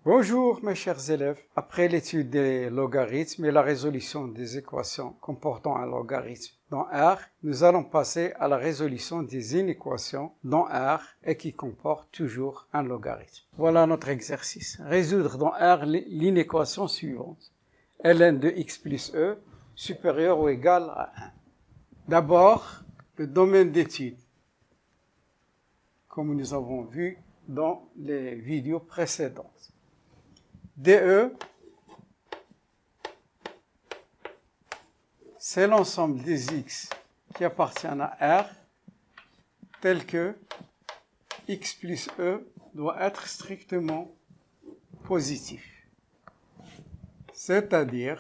Bonjour mes chers élèves, après l'étude des logarithmes et la résolution des équations comportant un logarithme dans R, nous allons passer à la résolution des inéquations dans R et qui comportent toujours un logarithme. Voilà notre exercice. Résoudre dans R l'inéquation suivante. ln de x plus e supérieur ou égal à 1. D'abord, le domaine d'étude, comme nous avons vu dans les vidéos précédentes. DE, c'est l'ensemble des x qui appartiennent à R, tel que x plus e doit être strictement positif. C'est-à-dire,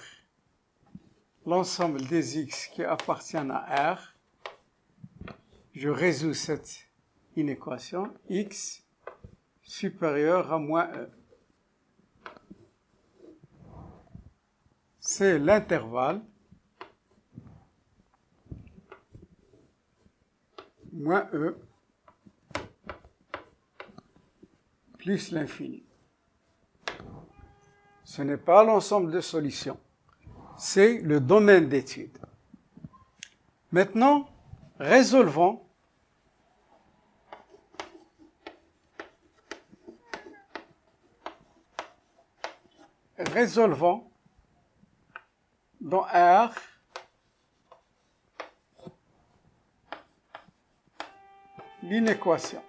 l'ensemble des x qui appartiennent à R, je résous cette inéquation, x supérieur à moins e. C'est l'intervalle moins e plus l'infini. Ce n'est pas l'ensemble de solutions, c'est le domaine d'étude. Maintenant, résolvons dans R l'inéquation.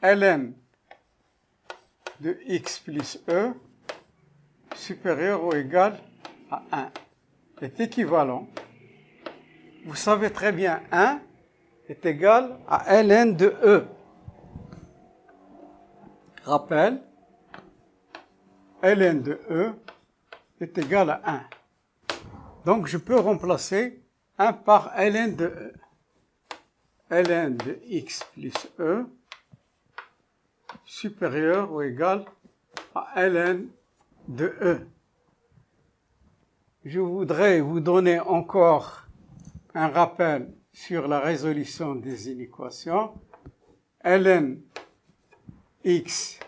ln de x plus e supérieur ou égal à 1 est équivalent. Vous savez très bien 1 est égal à ln de e. Rappel, ln de e est égal à 1. Donc je peux remplacer 1 par ln de e. ln de x plus e supérieur ou égal à ln de e. Je voudrais vous donner encore un rappel sur la résolution des inéquations. ln x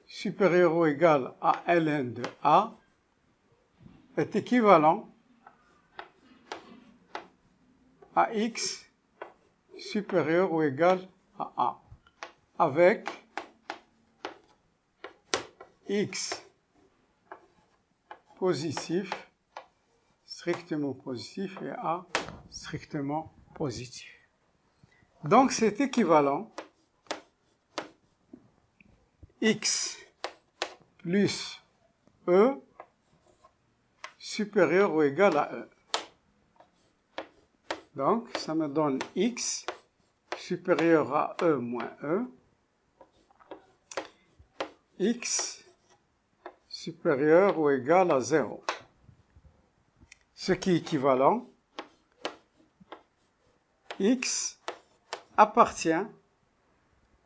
supérieur ou égal à ln de a est équivalent à x supérieur ou égal à a, avec x positif, strictement positif, et a strictement positif. Donc c'est équivalent x plus e supérieur ou égal à e. Donc ça me donne x supérieur à e moins e, x supérieur ou égal à 0. Ce qui est équivalent, x appartient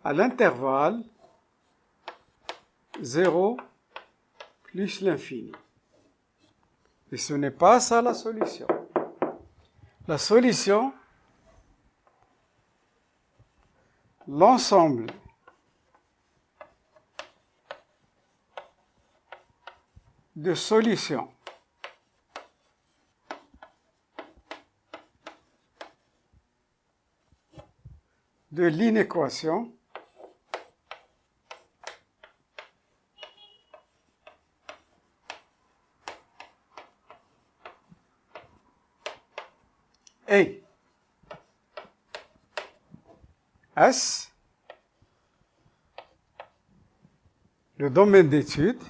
à l'intervalle 0 plus l'infini. Et ce n'est pas ça la solution. La solution, l'ensemble de solutions de l'inéquation est S, le domaine d'étude,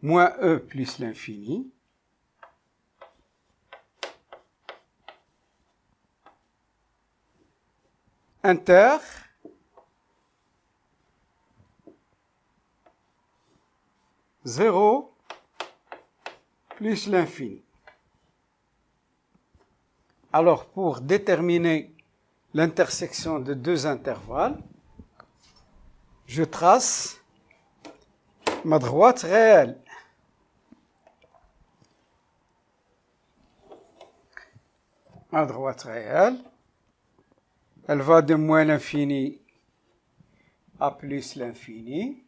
moins e plus l'infini, inter zéro plus l'infini. Alors, pour déterminer l'intersection de deux intervalles, je trace ma droite réelle. à droite réelle. Elle va de moins l'infini à plus l'infini.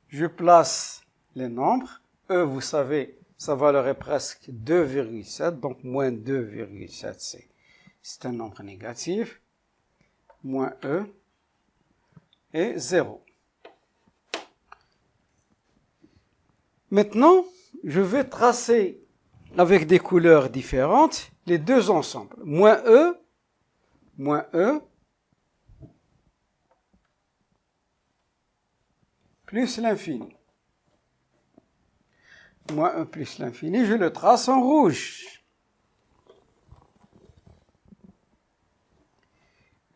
Je place les nombres. E, vous savez, ça valerait presque 2,7, donc moins 2,7, c'est un nombre négatif. Moins E et 0. Maintenant, je vais tracer avec des couleurs différentes les deux ensembles. Moins E, plus l'infini. Moins 1 plus l'infini, je le trace en rouge.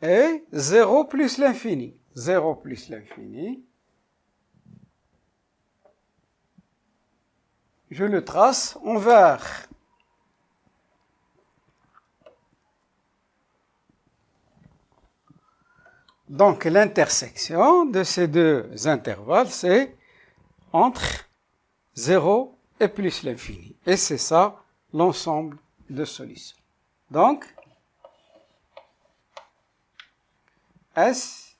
Et 0 plus l'infini. 0 plus l'infini. Je le trace en vert. Donc l'intersection de ces deux intervalles, c'est entre 0 et plus l'infini. Et c'est ça l'ensemble de solutions. Donc, S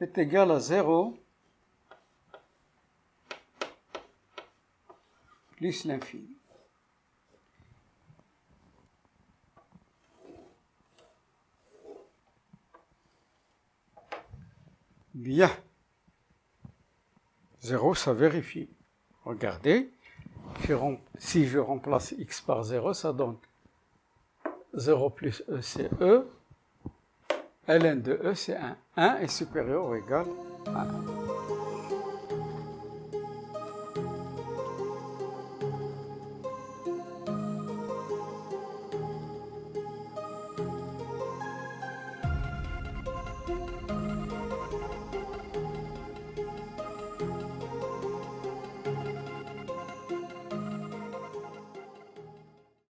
est égal à 0 plus l'infini. Bien. 0, ça vérifie. Regardez, si je remplace x par 0, ça donne 0 plus E, c'est E. ln de E, c'est 1. 1 est supérieur ou égal à 1.